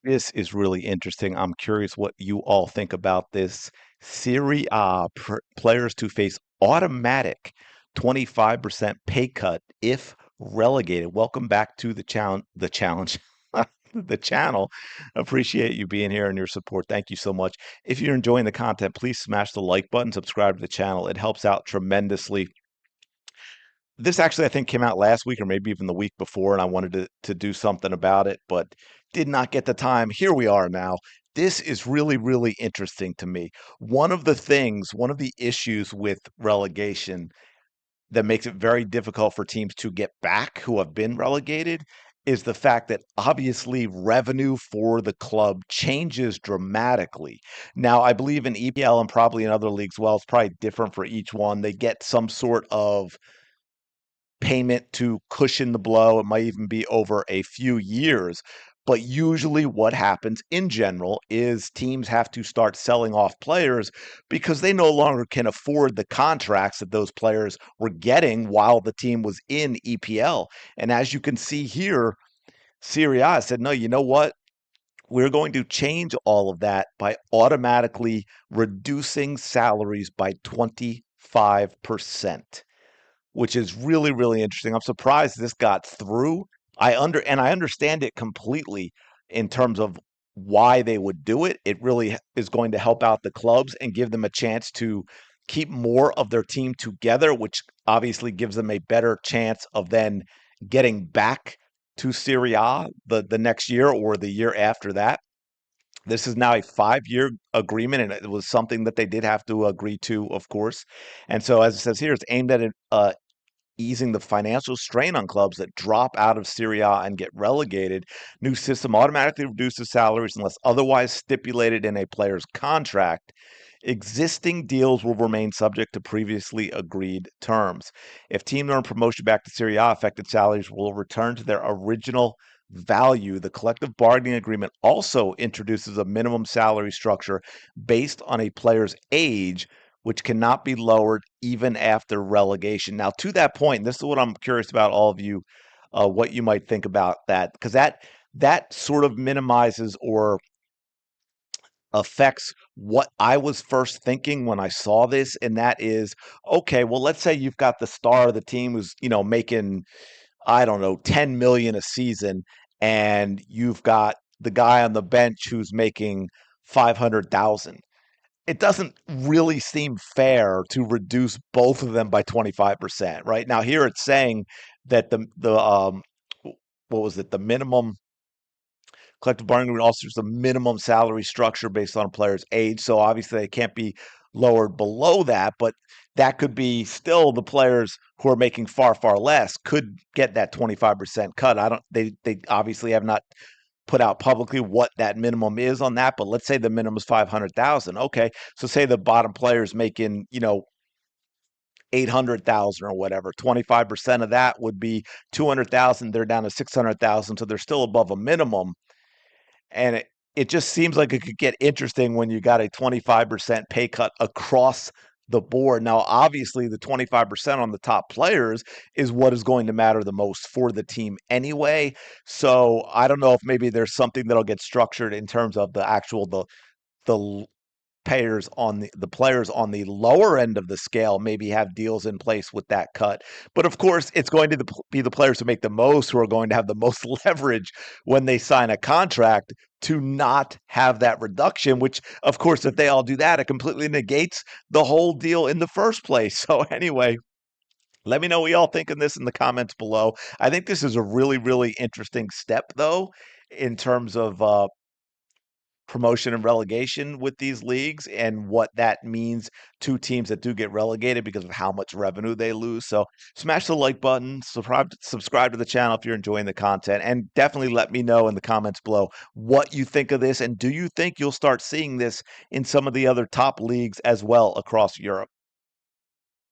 This is really interesting. I'm curious what you all think about this. Serie A players to face automatic 25% pay cut if relegated. Welcome back to the challenge, the channel. Appreciate you being here and your support. Thank you so much. If you're enjoying the content, please smash the like button, subscribe to the channel. It helps out tremendously. This actually, I think, came out last week or maybe even the week before, and I wanted to do something about it, but did not get the time. Here we are now. This is really, really interesting to me. One of the issues with relegation that makes it very difficult for teams to get back who have been relegated is the fact that obviously revenue for the club changes dramatically. Now, I believe in EPL and probably in other leagues, well, it's probably different for each one. They get some sort of payment to cushion the blow. It might even be over a few years. But usually, what happens in general is teams have to start selling off players because they no longer can afford the contracts that those players were getting while the team was in EPL. And as you can see here, Serie A said, no, you know what? We're going to change all of that by automatically reducing salaries by 25%, which is really, really interesting. I'm surprised this got through. I understand it completely in terms of why they would do it. It really is going to help out the clubs and give them a chance to keep more of their team together, which obviously gives them a better chance of then getting back to Serie A the next year or the year after that. This is now a 5-year agreement, and it was something that they did have to agree to, of course. And so, as it says here, it's aimed at easing the financial strain on clubs that drop out of Serie A and get relegated. New system automatically reduces salaries unless otherwise stipulated in a player's contract. Existing deals will remain subject to previously agreed terms. If teams earn promotion back to Serie A, affected salaries will return to their original value. The collective bargaining agreement also introduces a minimum salary structure based on a player's age, which cannot be lowered even after relegation. Now, to that point, this is what I'm curious about all of you, what you might think about that, because that sort of minimizes or affects what I was first thinking when I saw this, and that is, okay, well, let's say you've got the star of the team who's making, I don't know, 10 million a season, and you've got the guy on the bench who's making 500,000. It doesn't really seem fair to reduce both of them by 25%. Right now, here it's saying that the what was it, the minimum collective bargaining agreement also there's a minimum salary structure based on a player's age, so obviously they can't be lowered below that, but that could be still the players who are making far, far less could get that 25% cut. I don't they obviously have not put out publicly what that minimum is on that, but let's say the minimum is 500,000. Okay. So say the bottom player is making, 800,000 or whatever. 25% of that would be 200,000. They're down to 600,000. So they're still above a minimum. And it just seems like it could get interesting when you got a 25% pay cut across the board. Now, obviously, the 25% on the top players is what is going to matter the most for the team anyway. So I don't know if maybe there's something that'll get structured in terms of the payers on the players on the lower end of the scale maybe have deals in place with that cut. But of course, it's going to be the players who make the most who are going to have the most leverage when they sign a contract to not have that reduction, which of course, if they all do that, it completely negates the whole deal in the first place. So anyway, let me know what y'all think of this in the comments below. I think this is a really, really interesting step though, in terms of promotion and relegation with these leagues and what that means to teams that do get relegated because of how much revenue they lose. So smash the like button, subscribe to the channel if you're enjoying the content, and definitely let me know in the comments below what you think of this, and do you think you'll start seeing this in some of the other top leagues as well across Europe?